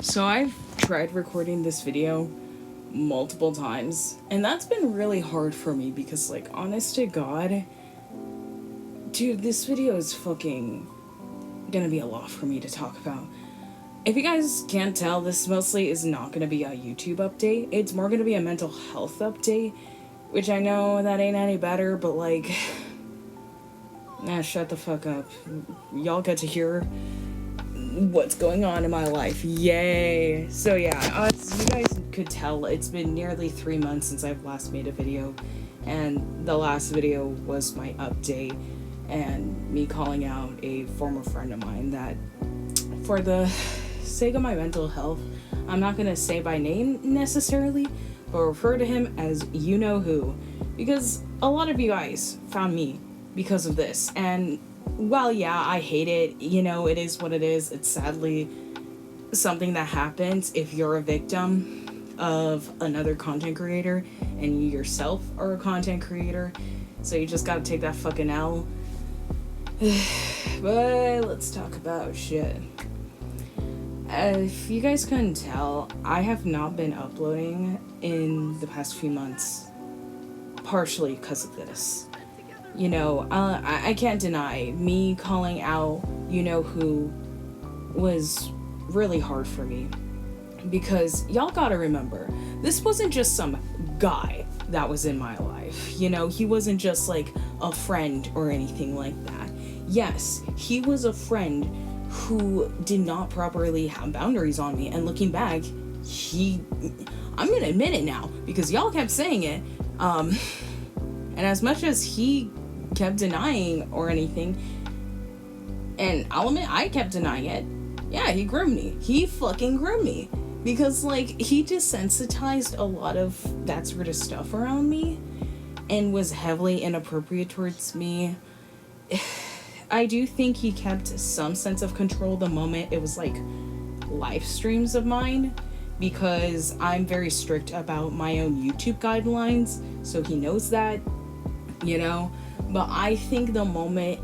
So I've tried recording this video multiple times, and that's been really hard for me because, like, honest to God, dude, this video is fucking gonna be a lot for me to talk about. If you guys can't tell, this mostly is not gonna be a YouTube update. It's more gonna be a mental health update, which I know that ain't any better, but like, shut the fuck up. Y'all get to hear what's going on in my life. Yay. So yeah, as you guys could tell, it's been nearly 3 months since I've last made a video, and the last video was my update and me calling out a former friend of mine that, for the sake of my mental health, I'm not gonna say by name necessarily, but refer to him as you know who, because a lot of you guys found me because of this. And well, yeah, I hate it. You know, it is what it is. It's sadly something that happens if you're a victim of another content creator and you yourself are a content creator. So you just gotta take that fucking L. But let's talk about shit. If you guys couldn't tell, I have not been uploading in the past few months, partially because of this. You know, I can't deny, me calling out you know who was really hard for me. Because y'all gotta remember, this wasn't just some guy that was in my life. You know, he wasn't just like a friend or anything like that. Yes, he was a friend who did not properly have boundaries on me. And looking back, I'm gonna admit it now, because y'all kept saying it. And as much as he kept denying or anything, and I'll admit I kept denying it, yeah, he groomed me. He fucking groomed me. Because, like, he desensitized a lot of that sort of stuff around me and was heavily inappropriate towards me. I do think he kept some sense of control the moment it was, like, live streams of mine, because I'm very strict about my own YouTube guidelines, so he knows that, you know? But I think the moment,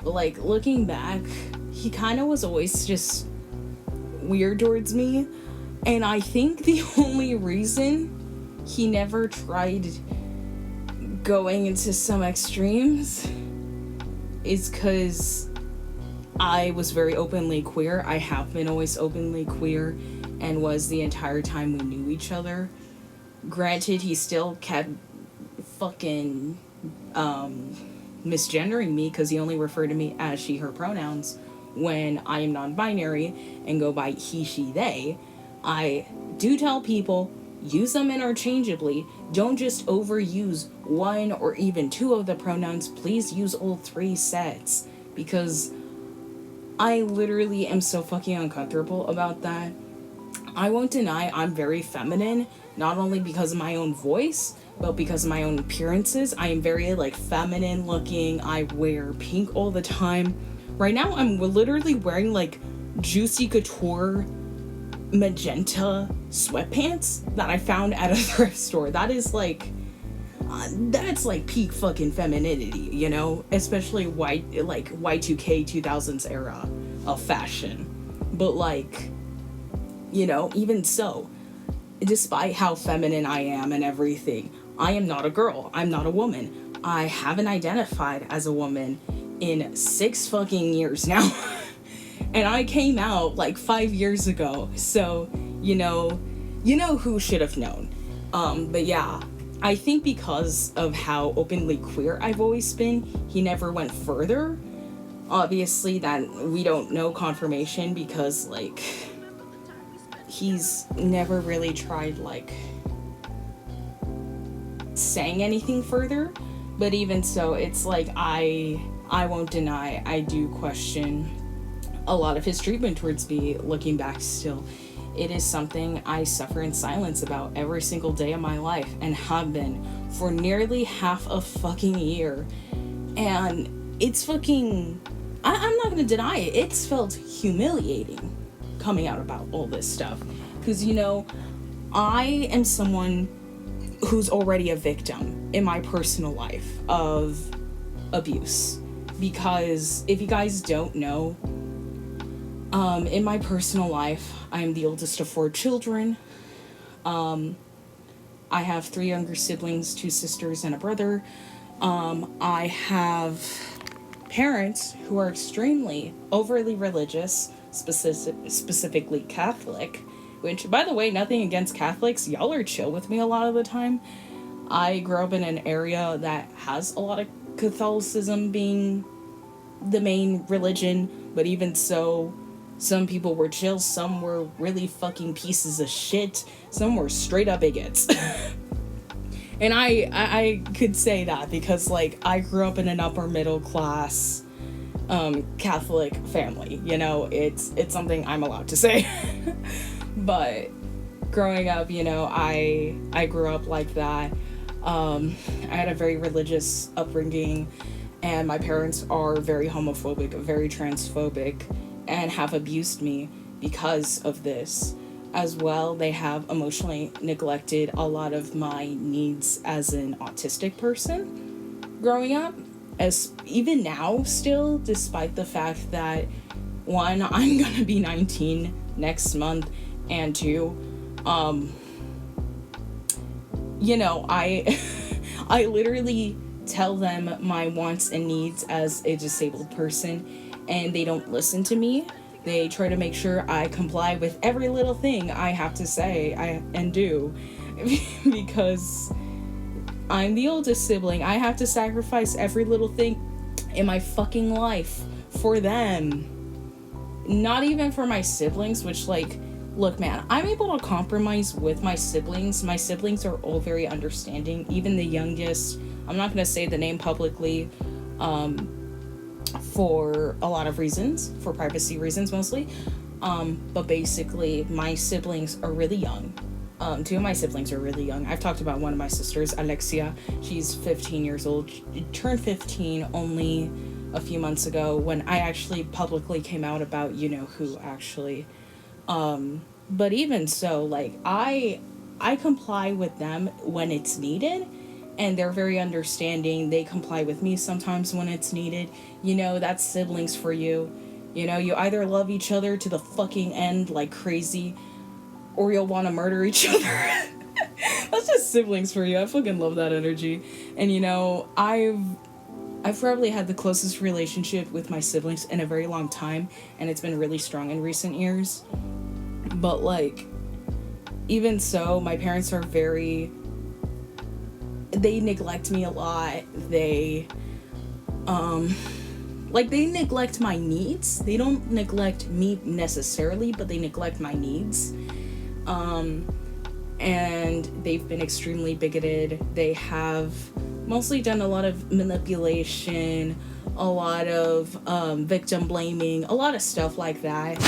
like, looking back, he kind of was always just weird towards me. And I think the only reason he never tried going into some extremes is because I was very openly queer. I have been always openly queer and was the entire time we knew each other. Granted, he still kept fucking misgendering me because he only referred to me as she, her pronouns when I am non-binary and go by he, she, they. I do tell people, use them interchangeably. Don't just overuse one or even two of the pronouns. Please use all three sets, because I literally am so fucking uncomfortable about that. I won't deny I'm very feminine, not only because of my own voice, but because of my own appearances. I am very, like, feminine looking. I wear pink all the time. Right now, I'm literally wearing, like, Juicy Couture magenta sweatpants that I found at a thrift store. That is, like, that's, like, peak fucking femininity, you know? Especially Y2K 2000s era of fashion. But, like, you know, even so, despite how feminine I am and everything, I am not a girl. I'm not a woman. I haven't identified as a woman in 6 fucking years now. And I came out like 5 years ago. So, you know who should have known. But yeah, I think because of how openly queer I've always been, he never went further. Obviously, that we don't know confirmation because, like, he's never really tried, like, saying anything further. But even so, it's like, I won't deny, I do question a lot of his treatment towards me. Looking back still, it is something I suffer in silence about every single day of my life, and have been for nearly half a fucking year. And it's fucking, I'm not gonna deny it, it's felt humiliating coming out about all this stuff, because, you know, I am someone who's already a victim in my personal life of abuse. Because if you guys don't know, In my personal life, I am the oldest of 4 children. I have 3 younger siblings, 2 sisters, and a brother. I have parents who are extremely overly religious, specifically Catholic, which, by the way, nothing against Catholics. Y'all are chill with me a lot of the time. I grew up in an area that has a lot of Catholicism being the main religion, but even so, some people were chill, some were really fucking pieces of shit, some were straight up bigots. And I could say that because, like, I grew up in an upper middle class Catholic family. You know, it's something I'm allowed to say. But growing up, you know, I grew up like that. I had a very religious upbringing, and my parents are very homophobic, very transphobic, and have abused me because of this. As well, they have emotionally neglected a lot of my needs as an autistic person growing up. As even now, still, despite the fact that, one, I'm gonna be 19 next month, and two, you know, I I literally tell them my wants and needs as a disabled person, and they don't listen to me. They try to make sure I comply with every little thing I have to say and do because I'm the oldest sibling. I have to sacrifice every little thing in my fucking life for them. Not even for my siblings, which, like, look, man, I'm able to compromise with my siblings. My siblings are all very understanding. Even the youngest, I'm not going to say the name publicly, for a lot of reasons, for privacy reasons mostly. But basically, my siblings are really young. 2 of my siblings are really young. I've talked about one of my sisters, Alexia. She's 15 years old. She turned 15 only a few months ago when I actually publicly came out about, you know, who actually. But even so, like, I comply with them when it's needed, and they're very understanding. They comply with me sometimes when it's needed. You know, that's siblings for you. You know, you either love each other to the fucking end like crazy, or you'll want to murder each other. That's just siblings for you. I fucking love that energy. And, you know, I've probably had the closest relationship with my siblings in a very long time, and it's been really strong in recent years. But, like, even so, my parents are very... They neglect me a lot. They neglect my needs. They don't neglect me necessarily, but they neglect my needs. And they've been extremely bigoted. They have mostly done a lot of manipulation, a lot of victim blaming, a lot of stuff like that.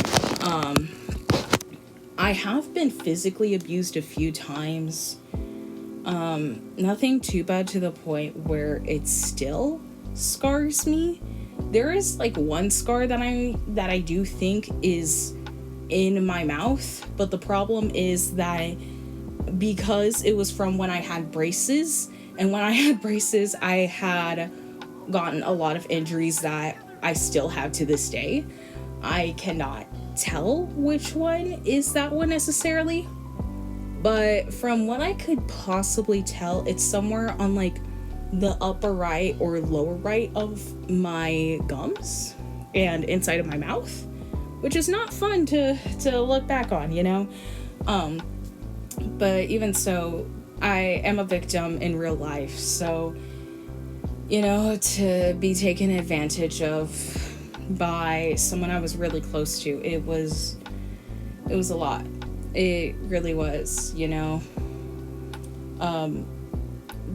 I have been physically abused a few times. Nothing too bad to the point where it still scars me. There is, like, one scar that I do think is in my mouth, but the problem is that because it was from when I had braces, and when I had braces, I had gotten a lot of injuries that I still have to this day. I cannot tell which one is that one necessarily, but from what I could possibly tell, it's somewhere on, like, the upper right or lower right of my gums and inside of my mouth, which is not fun to look back on, you know? But even so, I am a victim in real life, so, you know, to be taken advantage of by someone I was really close to, it was a lot. It really was, you know?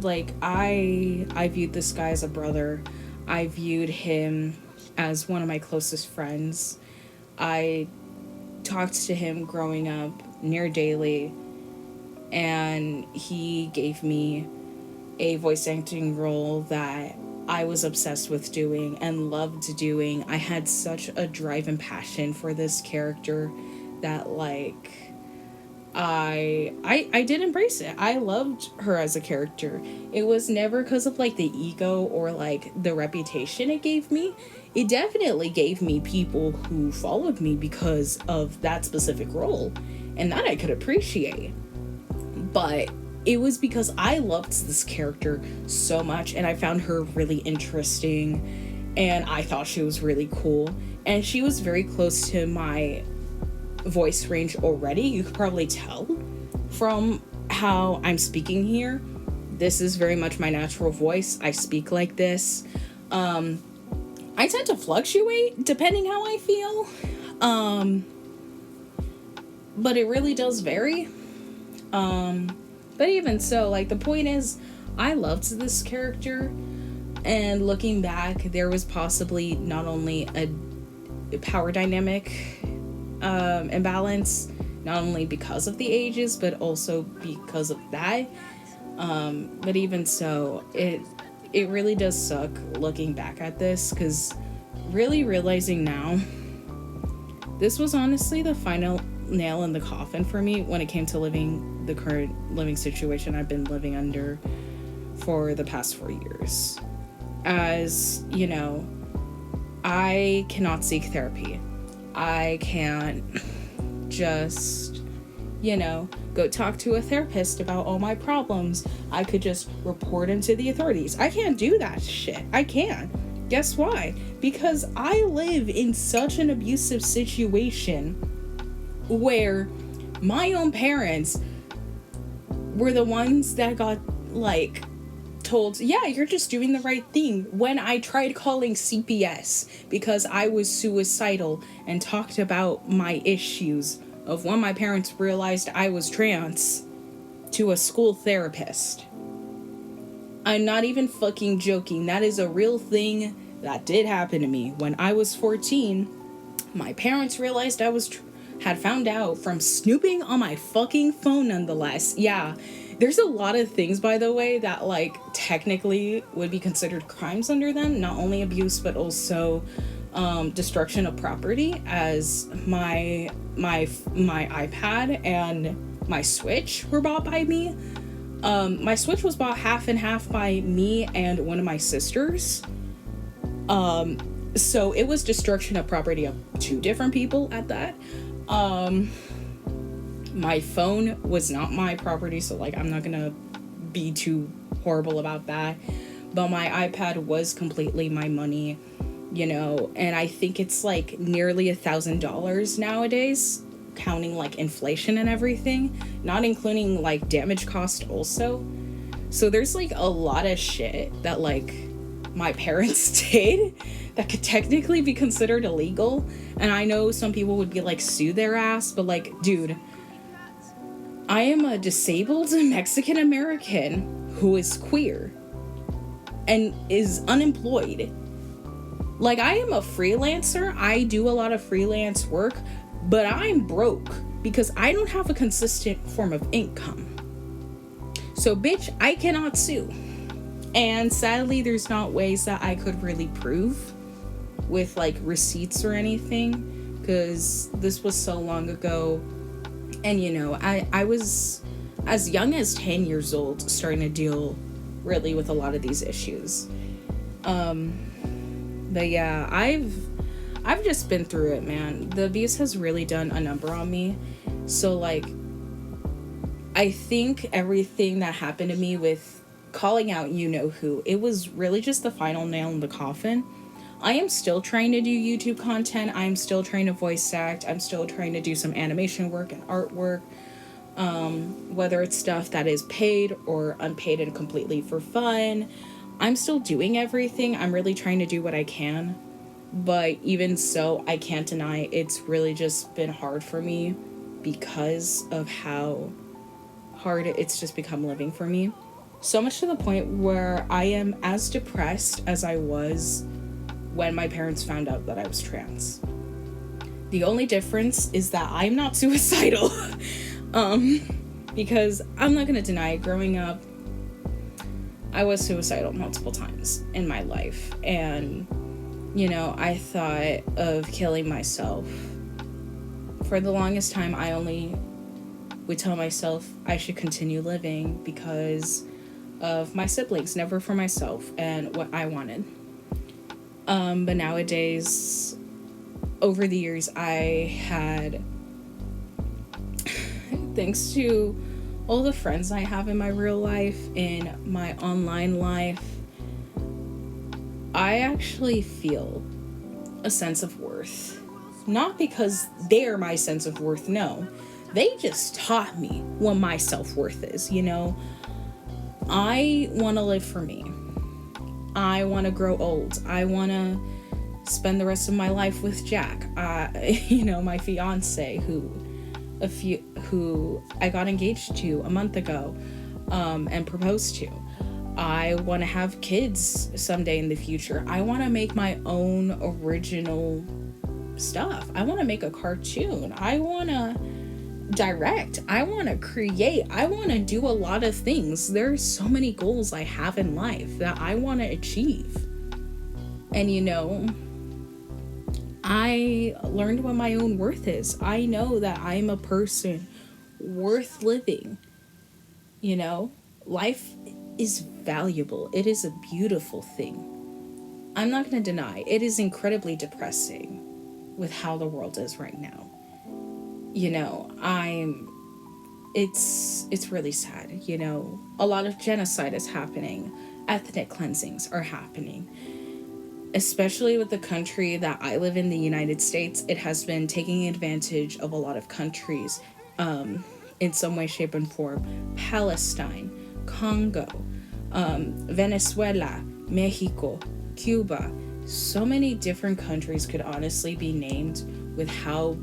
Like, I viewed this guy as a brother. I viewed him as one of my closest friends. I talked to him growing up near daily, and he gave me a voice acting role that I was obsessed with doing and loved doing. I had such a drive and passion for this character that, like, I did embrace it. I loved her as a character. It was never because of like the ego or like the reputation it gave me. It definitely gave me people who followed me because of that specific role, and that I could appreciate. But it was because I loved this character so much, and I found her really interesting, and I thought she was really cool, and she was very close to my voice range already. You could probably tell from how I'm speaking here. This is very much my natural voice. I speak like this. I tend to fluctuate depending how I feel. But it really does vary. But even so, like, the point is, I loved this character, and looking back, there was possibly not only a power dynamic imbalance, not only because of the ages, but also because of that. But even so, it really does suck looking back at this, because really realizing now, this was honestly the final nail in the coffin for me when it came to living the current living situation I've been living under for the past 4 years. As you know, I cannot seek therapy. I can't just, go talk to a therapist about all my problems. I could just report them to the authorities. I can't do that shit. I can't. Guess why? Because I live in such an abusive situation where my own parents were the ones that got, like, told, yeah, you're just doing the right thing, when I tried calling CPS because I was suicidal and talked about my issues of when my parents realized I was trans to a school therapist. I'm not even fucking joking. That is a real thing that did happen to me. When I was 14, my parents realized I had found out from snooping on my fucking phone nonetheless. Yeah, there's a lot of things, by the way, that, like, technically would be considered crimes under them. Not only abuse, but also destruction of property, as my iPad and my Switch were bought by me. My Switch was bought half and half by me and one of my sisters. So it was destruction of property of 2 different people at that. My phone was not my property, so, like, I'm not gonna be too horrible about that. But my iPad was completely my money, and I think it's, like, nearly $1,000 nowadays, counting, like, inflation and everything, not including, like, damage cost also. So there's, like, a lot of shit that, like, my parents did that could technically be considered illegal. And I know some people would be like, sue their ass, but, like, dude, I am a disabled Mexican American who is queer and is unemployed. Like, I am a freelancer. I do a lot of freelance work, but I'm broke because I don't have a consistent form of income. So, bitch, I cannot sue. And sadly, there's not ways that I could really prove with, like, receipts or anything, because this was so long ago. And, I was as young as 10 years old starting to deal really with a lot of these issues. But yeah, I've just been through it, man. The abuse has really done a number on me. So, like, I think everything that happened to me with calling out who, it was really just the final nail in the coffin. I am still trying to do YouTube content. I'm still trying to voice act. I'm still trying to do some animation work and artwork. Whether it's stuff that is paid or unpaid and completely for fun. I'm still doing everything. I'm really trying to do what I can. But even so, I can't deny it's really just been hard for me because of how hard it's just become living for me. So much to the point where I am as depressed as I was when my parents found out that I was trans. The only difference is that I'm not suicidal. Because I'm not gonna deny it, growing up, I was suicidal multiple times in my life. And, I thought of killing myself. For the longest time, I only would tell myself I should continue living because of my siblings, never for myself and what I wanted. But nowadays, over the years, I had, thanks to all the friends I have in my real life, in my online life, I actually feel a sense of worth. Not because they're my sense of worth, no. They just taught me what my self-worth is, you know? I want to live for me. I want to grow old. I want to spend the rest of my life with Jack. My fiance, who I got engaged to a month ago, and proposed to. I want to have kids someday in the future. I want to make my own original stuff. I want to make a cartoon. I want to direct. I want to create. I want to do a lot of things. There's so many goals I have in life that I want to achieve. And I learned what my own worth is. I know that I'm a person worth living. Life is valuable. It is a beautiful thing. I'm not going to deny it is incredibly depressing with how the world is right now. It's really sad. A lot of genocide is happening. Ethnic cleansings are happening. Especially with the country that I live in, the United States, it has been taking advantage of a lot of countries, in some way, shape, and form. Palestine, Congo, Venezuela, Mexico, Cuba. So many different countries could honestly be named with how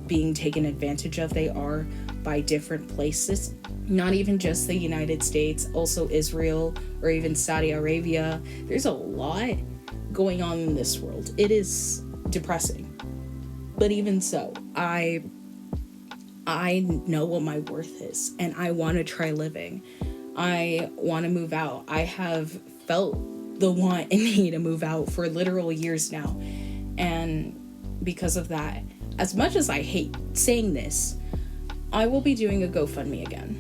being taken advantage of they are by different places. Not even just the United States, also Israel or even Saudi Arabia. There's a lot going on in this world. It is depressing. But even so, I know what my worth is, and I want to try living. I want to move out. I have felt the want and need to move out for literal years now. And because of that, as much as I hate saying this, I will be doing a GoFundMe again.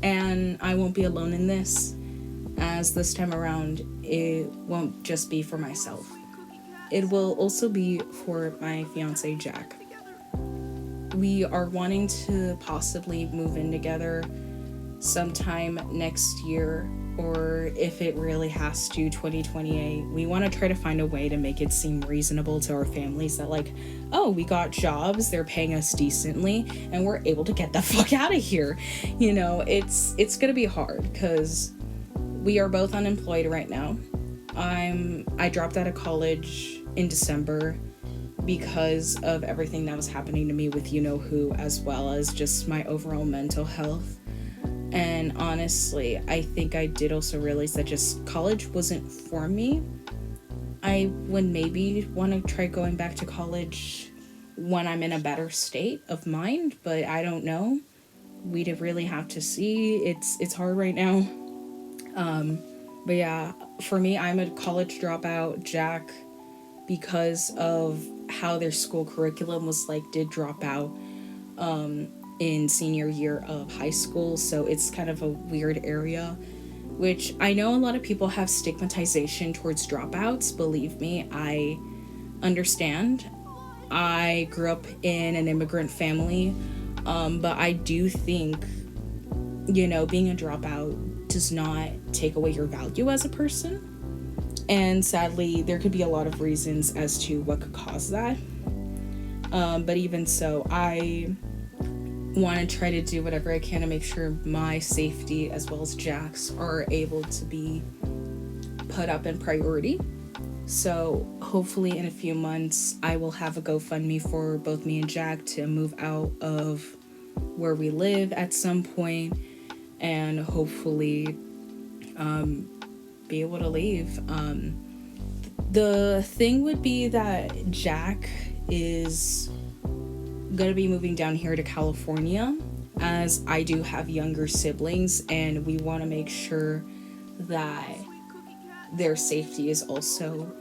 And I won't be alone in this, as this time around, it won't just be for myself. It will also be for my fiance, Jack. We are wanting to possibly move in together sometime next year, or if it really has to, 2028. We want to try to find a way to make it seem reasonable to our families that, we got jobs, they're paying us decently, and we're able to get the fuck out of here. It's gonna be hard because we are both unemployed right now. I dropped out of college in December because of everything that was happening to me with who, as well as just my overall mental health. And honestly, I think I did also realize that just college wasn't for me. I would maybe want to try going back to college when I'm in a better state of mind, but I don't know. We'd really have to see. It's hard right now. But yeah, for me, I'm a college dropout. Jack, because of how their school curriculum was did drop out in senior year of high school, so it's kind of a weird area, which I know a lot of people have stigmatization towards dropouts. Believe me, I understand. I grew up in an immigrant family, but I do think, being a dropout does not take away your value as a person. And sadly, there could be a lot of reasons as to what could cause that. But even so, I want to try to do whatever I can to make sure my safety as well as Jack's are able to be put up in priority. So hopefully in a few months, I will have a GoFundMe for both me and Jack to move out of where we live at some point, and hopefully be able to leave. The thing would be that Jack is gonna be moving down here to California, as I do have younger siblings, and we want to make sure that their safety is also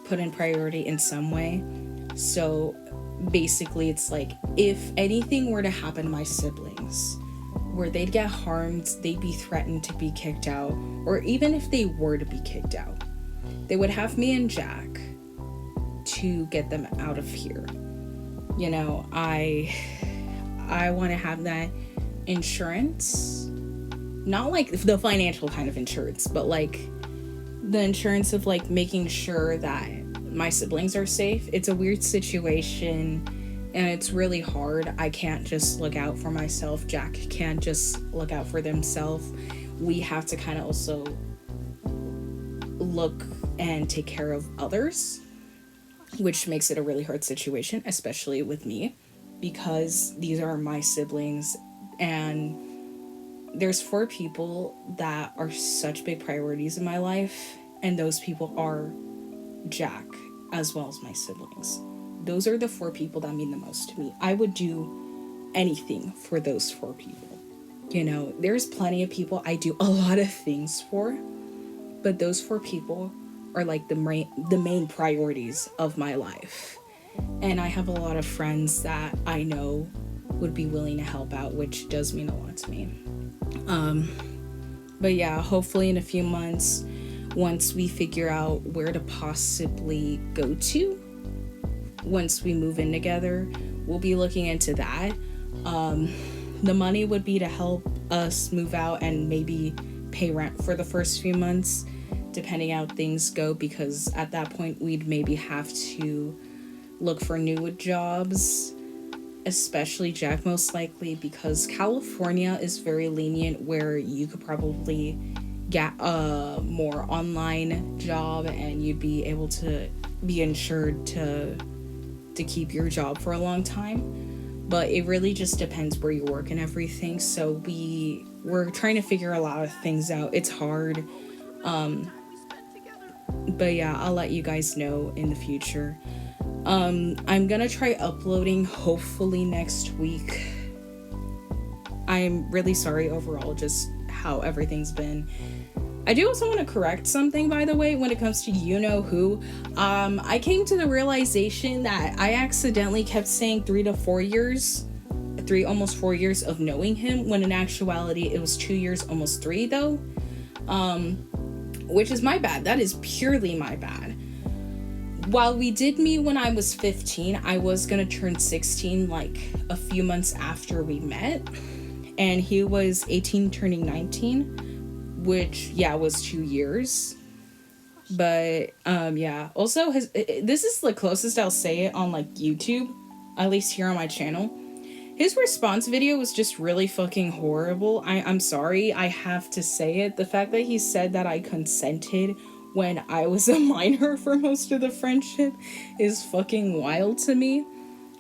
put in priority in some way. So basically it's like, if anything were to happen to my siblings, where they'd get harmed, they'd be threatened to be kicked out, or even if they were to be kicked out, they would have me and Jack to get them out of here. You know, I want to have that insurance, not like the financial kind of insurance, but like the insurance of like making sure that my siblings are safe. It's a weird situation and it's really hard. I can't just look out for myself. Jack can't just look out for themselves. We have to kind of also look and take care of others, which makes it a really hard situation, especially with me, because these are my siblings, and there's 4 people that are such big priorities in my life, and those people are Jack as well as my siblings. Those are the 4 people that mean the most to me. I would do anything for those 4 people. You know, there's plenty of people I do a lot of things for, but those 4 people are like the main priorities of my life. And I have a lot of friends that I know would be willing to help out, which does mean a lot to me. But yeah, hopefully in a few months, once we figure out where to possibly go to, once we move in together, we'll be looking into that. The money would be to help us move out and maybe pay rent for the first few months, depending how things go, because at that point we'd maybe have to look for new jobs, especially Jack most likely, because California is very lenient where you could probably get a more online job and you'd be able to be insured to keep your job for a long time. But it really just depends where you work and everything. So we're trying to figure a lot of things out. It's hard. But yeah, I'll let you guys know in the future. I'm gonna try uploading hopefully next week. I'm really sorry overall just how everything's been. I do also want to correct something, by the way, when it comes to you know who. I came to the realization that I accidentally kept saying 3 to 4 years, almost 4 years of knowing him, when in actuality it was 2 years, almost 3 though. Which is my bad. That is purely my bad. While we did meet when I was 15, I was gonna turn 16 like a few months after we met, and he was 18 turning 19, which was 2 years. But yeah, also this is the closest I'll say it on like YouTube, at least here on my channel. His response video was just really fucking horrible. I'm sorry, I have to say it. The fact that he said that I consented when I was a minor for most of the friendship is fucking wild to me.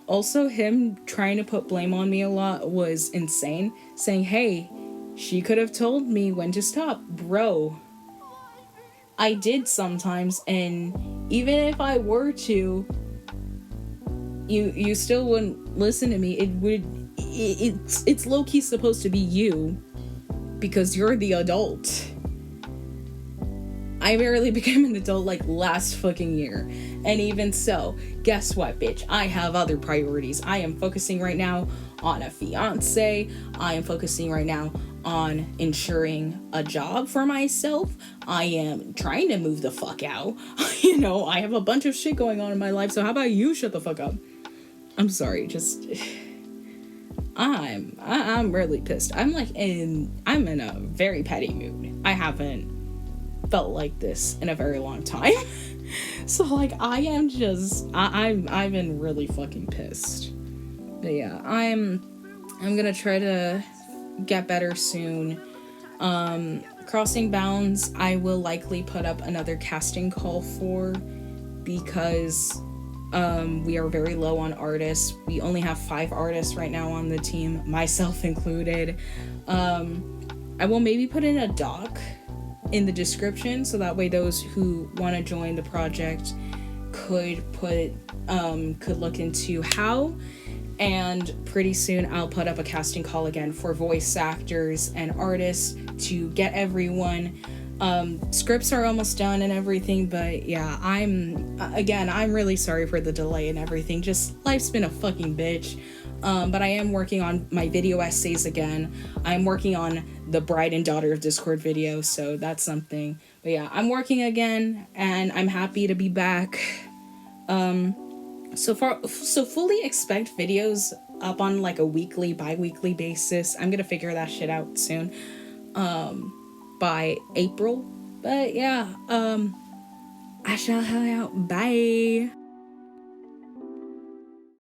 Also, him trying to put blame on me a lot was insane. Saying, hey, she could have told me when to stop. Bro, I did sometimes, and even if I were to, you still wouldn't listen to me. It's low-key supposed to be you, because you're the adult. I barely became an adult like last fucking year. And even so, guess what, bitch? I have other priorities. I am focusing right now on a fiance. I am focusing right now on ensuring a job for myself. I am trying to move the fuck out. You know, I have a bunch of shit going on in my life, so how about you shut the fuck up? I'm sorry, just I'm really pissed. I'm in a very petty mood. I haven't felt like this in a very long time. So like I've been really fucking pissed. But yeah, I'm gonna try to get better soon. Crossing Bounds, I will likely put up another casting call for, because we are very low on artists. We only have 5 artists right now on the team, myself included. I will maybe put in a doc in the description, so that way those who want to join the project could look into how. And pretty soon I'll put up a casting call again for voice actors and artists to get everyone Scripts are almost done and everything, but yeah, I'm really sorry for the delay and everything. Just life's been a fucking bitch. But I am working on my video essays again. I'm working on the Bride and Daughter of Discord video, so that's something. But yeah, I'm working again, and I'm happy to be back. So fully expect videos up on like a weekly, bi-weekly basis. I'm gonna figure that shit out soon. By April. But yeah, I shall hang out. Bye.